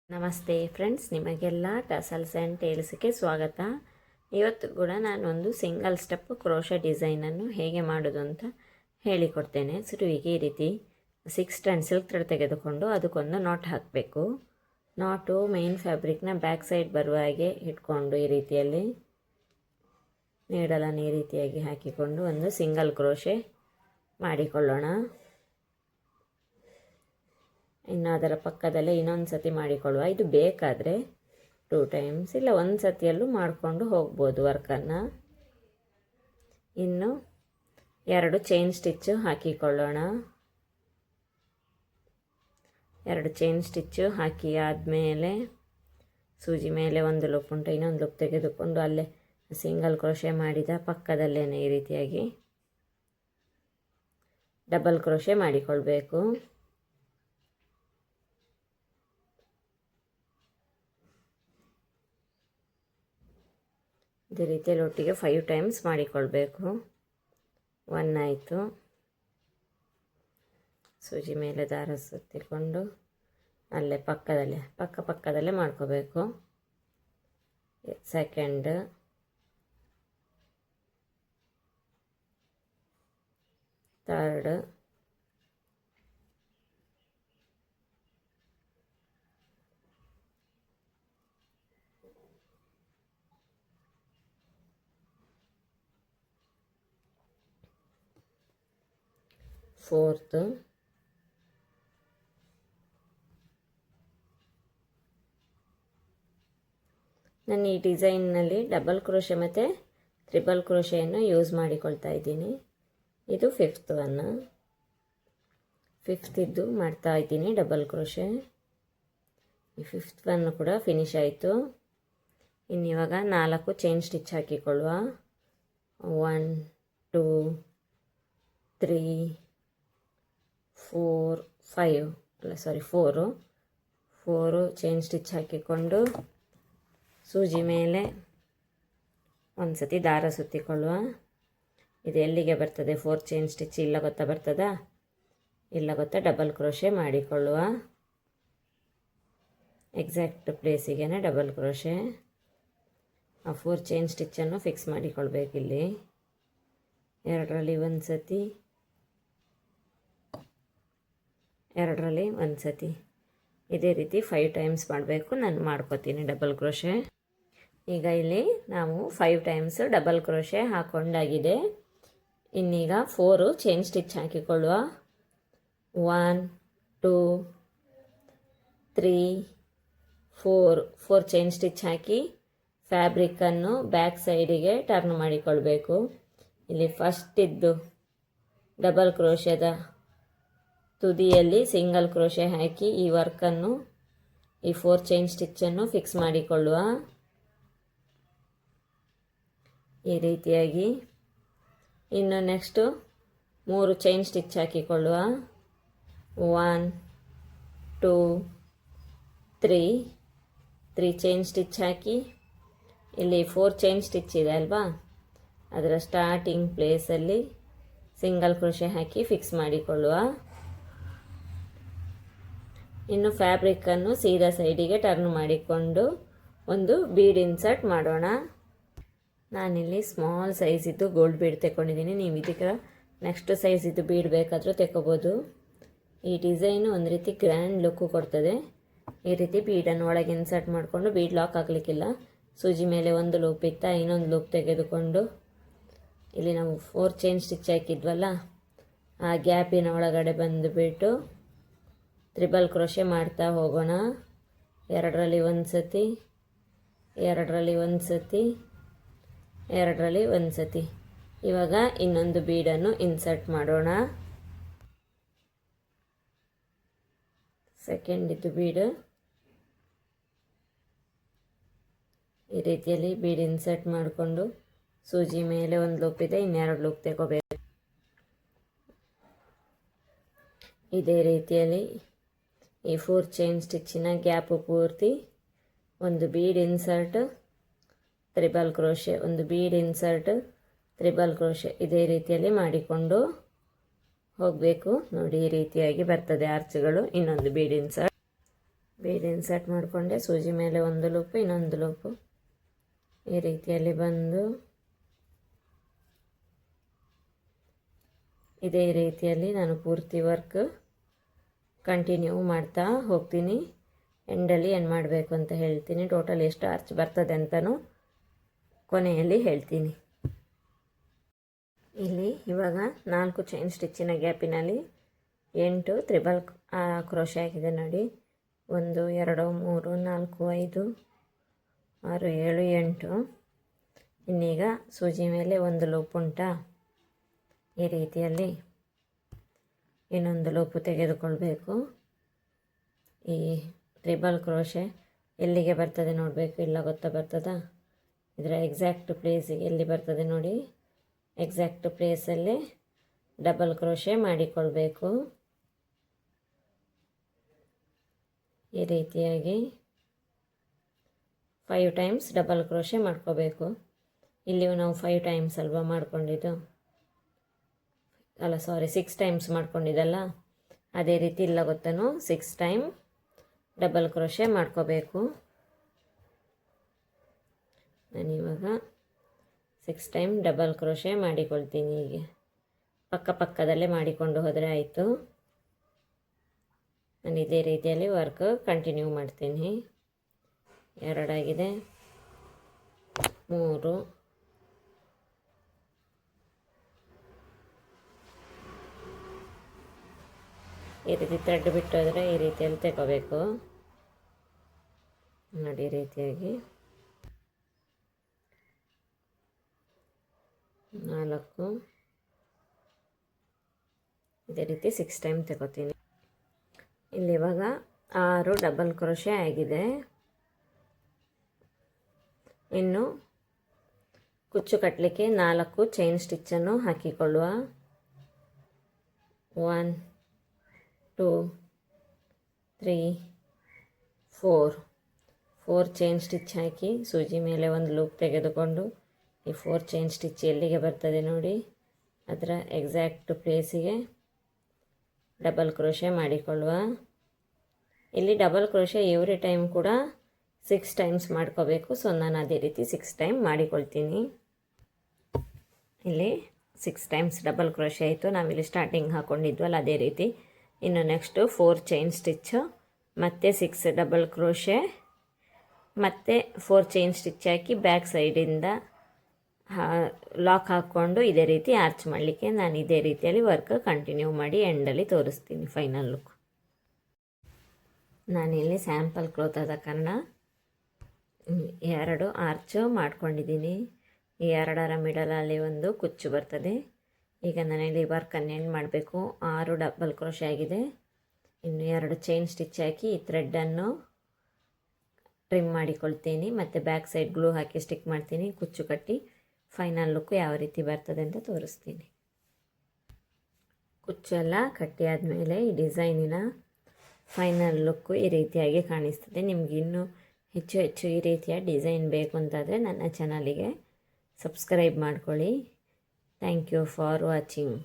ನಮಸ್ತೆ ಫ್ರೆಂಡ್ಸ್, ನಿಮಗೆಲ್ಲ tassels and ಟೇಲ್ಸ್ಗೆ ಸ್ವಾಗತ. ಇವತ್ತು ಕೂಡ ನಾನೊಂದು ಸಿಂಗಲ್ ಸ್ಟೆಪ್ ಕ್ರೋಶೆ ಡಿಸೈನನ್ನು ಹೇಗೆ ಮಾಡೋದು ಅಂತ ಹೇಳಿಕೊಡ್ತೇನೆ. ಶುರುವಿಗೆ ಈ ರೀತಿ 6 ಟನ್ ಸಿಲ್ಕ್ ಥ್ರೆಡ್ ತೆಗೆದುಕೊಂಡು ಅದಕ್ಕೊಂದು ನಾಟ್ ಹಾಕಬೇಕು. ನಾಟು ಮೇನ್ ಫ್ಯಾಬ್ರಿಕ್ನ ಬ್ಯಾಕ್ ಸೈಡ್ ಬರುವ ಹಾಗೆ ಇಟ್ಕೊಂಡು ಈ ರೀತಿಯಲ್ಲಿ ನೀಡಲನ್ನು ಈ ರೀತಿಯಾಗಿ ಹಾಕಿಕೊಂಡು ಒಂದು ಸಿಂಗಲ್ ಕ್ರೋಶೆ ಮಾಡಿಕೊಳ್ಳೋಣ. ಇನ್ನು ಅದರ ಪಕ್ಕದಲ್ಲೇ ಇನ್ನೊಂದು ಸತಿ ಮಾಡಿಕೊಳ್ಳುವ. ಇದು ಬೇಕಾದರೆ 2 ಟೈಮ್ಸ್ ಇಲ್ಲ ಒಂದು ಸತಿಯಲ್ಲೂ ಮಾಡಿಕೊಂಡು ಹೋಗ್ಬೋದು ವರ್ಕನ್ನು. ಇನ್ನು 2 ಚೈನ್ ಸ್ಟಿಚ್ಚು ಹಾಕಿಕೊಳ್ಳೋಣ. 2 ಚೈನ್ ಸ್ಟಿಚ್ಚು ಹಾಕಿ ಆದಮೇಲೆ ಸೂಜಿ ಮೇಲೆ ಒಂದು ಲೂಪ್ ಉಂಟು, ಇನ್ನೊಂದು ಲೂಪ್ ತೆಗೆದುಕೊಂಡು ಅಲ್ಲೇ ಸಿಂಗಲ್ ಕ್ರೋಶೆ ಮಾಡಿದ ಪಕ್ಕದಲ್ಲೇ ಈ ರೀತಿಯಾಗಿ ಡಬಲ್ ಕ್ರೋಶೆ ಮಾಡಿಕೊಳ್ಬೇಕು. ಇದೇ ರೀತಿಯಲ್ಲಿ ಒಟ್ಟಿಗೆ 5 ಟೈಮ್ಸ್ ಮಾಡಿಕೊಳ್ಬೇಕು. 1 ಆಯಿತು. ಸೂಜಿ ಮೇಲೆ ದಾರ ಸುತ್ತಿಕೊಂಡು ಅಲ್ಲೇ ಪಕ್ಕದಲ್ಲೇ ಮಾಡ್ಕೋಬೇಕು. ಸೆಕೆಂಡ್, ಥರ್ಡ್, ಫೋರ್ತ್, ನಾನು ಈ ಡಿಸೈನ್ನಲ್ಲಿ ಡಬಲ್ ಕ್ರೋಶೆ ಮತ್ತು ಟ್ರಿಬಲ್ ಕ್ರೋಶೆಯನ್ನು ಯೂಸ್ ಮಾಡಿಕೊಳ್ತಾ ಇದ್ದೀನಿ. ಇದು 5th ಒನ್. 5th ಮಾಡ್ತಾ ಇದ್ದೀನಿ ಡಬಲ್ ಕ್ರೋಶೆ. ಈ 5th ಒನ್ ಕೂಡ ಫಿನಿಶ್ ಆಯಿತು. ಇನ್ನು ಇವಾಗ 4 ಚೈನ್ ಸ್ಟಿಚ್ ಹಾಕಿಕೊಳ್ಳುವ. 1 2 3 4 5 4 ಚೈನ್ ಸ್ಟಿಚ್ ಹಾಕಿಕೊಂಡು ಸೂಜಿ ಮೇಲೆ ಒಂದು ಸತಿ ದಾರ ಸುತ್ತಿಕೊಳ್ಳುವ. ಇದು ಎಲ್ಲಿಗೆ ಬರ್ತದೆ 4 ಚೈನ್ ಸ್ಟಿಚ್ ಇಲ್ಲ ಬರ್ತದಾ? ಇಲ್ಲ ಡಬಲ್ ಕ್ರೋಶೆ ಮಾಡಿಕೊಳ್ಳುವ. ಎಕ್ಸಾಕ್ಟ್ ಪ್ಲೇಸಿಗೆ ಡಬಲ್ ಕ್ರೋಶೆ. ಆ 4 ಚೈನ್ ಸ್ಟಿಚ್ಚನ್ನು ಫಿಕ್ಸ್ ಮಾಡಿಕೊಳ್ಬೇಕಿಲ್ಲಿ. 2ರಲ್ಲಿ ಒಂದು ಸತಿ, 2ರಲ್ಲಿ ಒಂದು ಸತಿ, ಇದೇ ರೀತಿ 5 ಟೈಮ್ಸ್ ಮಾಡಬೇಕು. ನಾನು ಮಾಡ್ಕೋತೀನಿ ಡಬಲ್ ಕ್ರೋಶೆ. ಈಗ ಇಲ್ಲಿ ನಾವು 5 ಟೈಮ್ಸ್ ಡಬಲ್ ಕ್ರೋಶೆ ಹಾಕ್ಕೊಂಡಾಗಿದೆ. ಇನ್ನೀಗ 4 ಚೈನ್ ಸ್ಟಿಚ್ ಹಾಕಿಕೊಳ್ಳುವ. 1 2 3 4 ಚೈನ್ ಸ್ಟಿಚ್ ಹಾಕಿ ಫ್ಯಾಬ್ರಿಕ್ಕನ್ನು ಬ್ಯಾಕ್ ಸೈಡಿಗೆ ಟರ್ನ್ ಮಾಡಿಕೊಳ್ಬೇಕು. ಇಲ್ಲಿ ಫಸ್ಟ್ ಇದ್ದು ಡಬಲ್ ಕ್ರೋಶೆದ ತುದಿಯಲ್ಲಿ ಸಿಂಗಲ್ ಕ್ರೋಶೆ ಹಾಕಿ ಈ ವರ್ಕನ್ನು ಈ 4 ಚೈನ್ ಸ್ಟಿಚ್ಚನ್ನು ಫಿಕ್ಸ್ ಮಾಡಿಕೊಳ್ಳುವ. ಈ ರೀತಿಯಾಗಿ ಇನ್ನು ನೆಕ್ಸ್ಟು 3 ಚೈನ್ ಸ್ಟಿಚ್ ಹಾಕಿಕೊಳ್ಳುವ. 1 2 3 ಚೈನ್ ಸ್ಟಿಚ್ ಹಾಕಿ ಇಲ್ಲಿ 4 ಚೈನ್ ಸ್ಟಿಚ್ ಇದೆ ಅಲ್ವಾ, ಅದರ ಸ್ಟಾರ್ಟಿಂಗ್ ಪ್ಲೇಸಲ್ಲಿ ಸಿಂಗಲ್ ಕ್ರೋಶೆ ಹಾಕಿ ಫಿಕ್ಸ್ ಮಾಡಿಕೊಳ್ಳುವ. ಇನ್ನು ಫ್ಯಾಬ್ರಿಕ್ಕನ್ನು ಸೀದಾ ಸೈಡಿಗೆ ಟರ್ನ್ ಮಾಡಿಕೊಂಡು ಒಂದು ಬೀಡ್ ಇನ್ಸರ್ಟ್ ಮಾಡೋಣ. ನಾನಿಲ್ಲಿ ಸ್ಮಾಲ್ ಸೈಜಿದ್ದು ಗೋಲ್ಡ್ ಬೀಡ್ ತೆಕ್ಕೊಂಡಿದ್ದೀನಿ. ನೀವು ಇದಕ್ಕೆ ನೆಕ್ಸ್ಟ್ ಸೈಜಿದ್ದು ಬೀಡ್ ಬೇಕಾದರೂ ತೆಕ್ಕೋಬೋದು. ಈ ಡಿಸೈನು ಒಂದು ರೀತಿ ಗ್ರ್ಯಾಂಡ್ ಲುಕ್ಕು ಕೊಡ್ತದೆ. ಈ ರೀತಿ ಬೀಡನ್ನು ಒಳಗೆ ಇನ್ಸರ್ಟ್ ಮಾಡಿಕೊಂಡು ಬೀಡ್ ಲಾಕ್ ಆಗಲಿಕ್ಕಿಲ್ಲ. ಸೂಜಿ ಮೇಲೆ ಒಂದು ಲೂಪ್ ಇತ್ತಾ ಇನ್ನೊಂದು ಲೂಪ್ ತೆಗೆದುಕೊಂಡು ಇಲ್ಲಿ ನಾವು 4 ಚೈನ್ ಸ್ಟಿಚ್ ಹಾಕಿದ್ವಲ್ಲ ಆ ಗ್ಯಾಪಿನ ಒಳಗಡೆ ಬಂದುಬಿಟ್ಟು ಟ್ರಿಬಲ್ ಕ್ರೋಶೆ ಮಾಡ್ತಾ ಹೋಗೋಣ. 2ರಲ್ಲಿ ಒಂದು ಸತಿ, 2ರಲ್ಲಿ ಒಂದು ಸತಿ, 2ರಲ್ಲಿ ಒಂದು ಸತಿ. ಇವಾಗ ಇನ್ನೊಂದು ಬೀಡನ್ನು ಇನ್ಸರ್ಟ್ ಮಾಡೋಣ. ಸೆಕೆಂಡ್ ಇದ್ದು ಬೀಡು ಈ ರೀತಿಯಲ್ಲಿ ಬೀಡ್ ಇನ್ಸರ್ಟ್ ಮಾಡಿಕೊಂಡು ಸೂಜಿ ಮೇಲೆ ಒಂದು ಲೂಪ್ ಇದೆ, ಇನ್ನೆರಡು ಲೂಪ್ ತೆಗೋಬೇಕು. ಇದೇ ರೀತಿಯಲ್ಲಿ ಈ 4 ಚೈನ್ ಸ್ಟಿಚ್ಚಿನ ಗ್ಯಾಪು ಪೂರ್ತಿ ಒಂದು ಬೀಡ್ ಇನ್ಸರ್ಟ್, ಟ್ರಿಬಲ್ ಕ್ರೋಶೆ, ಒಂದು ಬೀಡ್ ಇನ್ಸರ್ಟ್, ಟ್ರಿಬಲ್ ಕ್ರೋಶೆ, ಇದೇ ರೀತಿಯಲ್ಲಿ ಮಾಡಿಕೊಂಡು ಹೋಗಬೇಕು. ನೋಡಿ ಈ ರೀತಿಯಾಗಿ ಬರ್ತದೆ ಆರ್ಚ್ಗಳು. ಇನ್ನೊಂದು ಬೀಡ್ ಇನ್ಸರ್ಟ್, ಬೀಡ್ ಇನ್ಸರ್ಟ್ ಮಾಡಿಕೊಂಡೆ. ಸೂಜಿ ಮೇಲೆ ಒಂದು ಲೂಪು, ಇನ್ನೊಂದು ಲೂಪು ಈ ರೀತಿಯಲ್ಲಿ ಬಂದು ಇದೇ ರೀತಿಯಲ್ಲಿ ನಾನು ಪೂರ್ತಿ ವರ್ಕ್ ಕಂಟಿನ್ಯೂ ಮಾಡ್ತಾ ಹೋಗ್ತೀನಿ. ಎಂಡಲ್ಲಿ ಏನು ಮಾಡಬೇಕು ಅಂತ ಹೇಳ್ತೀನಿ. ಟೋಟಲ್ ಎಷ್ಟು ಆರ್ಚ್ ಬರ್ತದೆ ಅಂತಲೂ ಕೊನೆಯಲ್ಲಿ ಹೇಳ್ತೀನಿ. ಇಲ್ಲಿ ಇವಾಗ 4 ಚೈನ್ ಸ್ಟಿಚ್ಚಿನ ಗ್ಯಾಪಿನಲ್ಲಿ 8 ತ್ರಿಬಲ್ ಕ್ರೋಶೆ ಆಗಿದೆ ನೋಡಿ. 1 2 3 4 5 6 7 8. ಇನ್ನೀಗ ಸೂಜಿ ಮೇಲೆ ಒಂದು ಲೂಪ್ ಉಂಟಾ, ಈ ರೀತಿಯಲ್ಲಿ ಇನ್ನೊಂದು ಲೂಪು ತೆಗೆದುಕೊಳ್ಬೇಕು. ಈ ತ್ರಿಬಲ್ ಕ್ರೋಶೆ ಎಲ್ಲಿಗೆ ಬರ್ತದೆ ನೋಡಬೇಕು, ಇಲ್ಲ ಗೊತ್ತಾ ಬರ್ತದಾ? ಇದರ ಎಕ್ಸಾಕ್ಟ್ ಪ್ಲೇಸಿಗೆ ಎಲ್ಲಿ ಬರ್ತದೆ ನೋಡಿ, ಎಕ್ಸಾಕ್ಟ್ ಪ್ಲೇಸಲ್ಲಿ ಡಬಲ್ ಕ್ರೋಶೆ ಮಾಡಿಕೊಳ್ಬೇಕು. ಈ ರೀತಿಯಾಗಿ 5 ಟೈಮ್ಸ್ ಡಬಲ್ ಕ್ರೋಶೆ ಮಾಡ್ಕೋಬೇಕು. ಇಲ್ಲಿಯೂ ನಾವು 5 ಟೈಮ್ಸ್ ಅಲ್ವಾ ಮಾಡ್ಕೊಂಡಿದ್ದು, ಅಲ್ಲ ಸಾರಿ 6 ಟೈಮ್ಸ್ ಮಾಡ್ಕೊಂಡಿದ್ದಲ್ಲ, ಅದೇ ರೀತಿ ಇಲ್ಲ ಗೊತ್ತನು 6 ಟೈಮ್ ಡಬಲ್ ಕ್ರೋಶೆ ಮಾಡ್ಕೋಬೇಕು. ನಾನಿವಾಗ 6 ಟೈಮ್ ಡಬಲ್ ಕ್ರೋಶೆ ಮಾಡಿಕೊಳ್ತೀನಿ. ಹೀಗೆ ಪಕ್ಕದಲ್ಲೇ ಮಾಡಿಕೊಂಡು ಹೋದರೆ ಆಯಿತು. ನಾನು ಇದೇ ರೀತಿಯಲ್ಲಿ ವರ್ಕ್ ಕಂಟಿನ್ಯೂ ಮಾಡ್ತೀನಿ. 2 ಆಗಿದೆ, 3, ಈ ರೀತಿ ಥ್ರೆಡ್ ಬಿಟ್ಟು ಹೋದರೆ ಈ ರೀತಿಯಲ್ಲಿ ತಗೋಬೇಕು ನೋಡಿ. ಈ ರೀತಿಯಾಗಿ 4, ಇದೇ ರೀತಿ 6 ಟೈಮ್ ತಗೋತೀನಿ. ಇಲ್ಲಿ ಇವಾಗ 6 ಡಬಲ್ ಕ್ರೋಶೆ ಆಗಿದೆ. ಇನ್ನು ಕುಚ್ಚು ಕಟ್ಟಲಿಕ್ಕೆ 4 ಚೈನ್ ಸ್ಟಿಚ್ಚನ್ನು ಹಾಕಿಕೊಳ್ಳುವ. 1 2 3 4 ಚೈನ್ ಸ್ಟಿಚ್ ಹಾಕಿ ಸೂಜಿ ಮೇಲೆ ಒಂದು ಲೂಪ್ ತೆಗೆದುಕೊಂಡು ಈ 4 ಚೈನ್ ಸ್ಟಿಚ್ ಎಲ್ಲಿಗೆ ಬರ್ತದೆ ನೋಡಿ, ಅದರ ಎಕ್ಸಾಕ್ಟ್ ಪ್ಲೇಸಿಗೆ ಡಬಲ್ ಕ್ರೋಶೆ ಮಾಡಿಕೊಳ್ಳುವ. ಇಲ್ಲಿ ಡಬಲ್ ಕ್ರೋಶೆ ಎವ್ರಿ ಟೈಮ್ ಕೂಡ 6 ಟೈಮ್ಸ್ ಮಾಡ್ಕೋಬೇಕು. ಸೊ ನಾನು ಅದೇ ರೀತಿ 6 ಟೈಮ್ ಮಾಡಿಕೊಳ್ತೀನಿ. ಇಲ್ಲಿ 6 ಟೈಮ್ಸ್ ಡಬಲ್ ಕ್ರೋಶೆ ಆಯಿತು. ನಾವಿಲ್ಲಿ ಸ್ಟಾರ್ಟಿಂಗ್ ಹಾಕ್ಕೊಂಡಿದ್ವಲ್ಲ ಅದೇ ರೀತಿ. ಇನ್ನು ನೆಕ್ಸ್ಟು 4 ಚೈನ್ ಸ್ಟಿಚ್ಚು, ಮತ್ತು 6 ಡಬಲ್ ಕ್ರೋಶೆ, ಮತ್ತು 4 ಚೈನ್ ಸ್ಟಿಚ್ ಹಾಕಿ ಬ್ಯಾಕ್ ಸೈಡಿಂದ ಲಾಕ್ ಹಾಕ್ಕೊಂಡು ಇದೇ ರೀತಿ ಆರ್ಚ್ ಮಾಡಲಿಕ್ಕೆ ನಾನು ಇದೇ ರೀತಿಯಲ್ಲಿ ವರ್ಕ್ ಕಂಟಿನ್ಯೂ ಮಾಡಿ ಎಂಡಲ್ಲಿ ತೋರಿಸ್ತೀನಿ ಫೈನಲ್ ಲುಕ್. ನಾನಿಲ್ಲಿ ಸ್ಯಾಂಪಲ್ ಕ್ಲೋತ್ ಆದ ಕಾರಣ 2 ಆರ್ಚ್ ಮಾಡ್ಕೊಂಡಿದ್ದೀನಿ. ಈ 2ರ ಮಿಡಲಲ್ಲಿ ಒಂದು ಕುಚ್ಚು ಬರ್ತದೆ. ಈಗ ನಾನಿಲ್ಲಿ ವರ್ಕನ್ನು ಎಂಡ್ ಮಾಡಬೇಕು. 6 ಡಬಲ್ ಕ್ರೋಶೆ ಆಗಿದೆ. ಇನ್ನು 2 ಚೈನ್ ಸ್ಟಿಚ್ ಹಾಕಿ ಈ ಥ್ರೆಡ್ಡನ್ನು ಟ್ರಿಮ್ ಮಾಡಿಕೊಳ್ತೀನಿ. ಮತ್ತು ಬ್ಯಾಕ್ ಸೈಡ್ ಗ್ಲೂ ಹಾಕಿ ಸ್ಟಿಕ್ ಮಾಡ್ತೀನಿ. ಕುಚ್ಚು ಕಟ್ಟಿ ಫೈನಲ್ ಲುಕ್ ಯಾವ ರೀತಿ ಬರ್ತದೆ ಅಂತ ತೋರಿಸ್ತೀನಿ. ಕುಚ್ಚೆಲ್ಲ ಕಟ್ಟಿ ಆದಮೇಲೆ ಈ ಡಿಸೈನಿನ ಫೈನಲ್ ಲುಕ್ಕು ಈ ರೀತಿಯಾಗಿ ಕಾಣಿಸ್ತದೆ. ನಿಮ್ಗೆ ಇನ್ನೂ ಹೆಚ್ಚು ಈ ರೀತಿಯ ಡಿಸೈನ್ ಬೇಕು ಅಂತಾದರೆ ನನ್ನ ಚಾನಲಿಗೆ ಸಬ್ಸ್ಕ್ರೈಬ್ ಮಾಡ್ಕೊಳ್ಳಿ. Thank you for watching.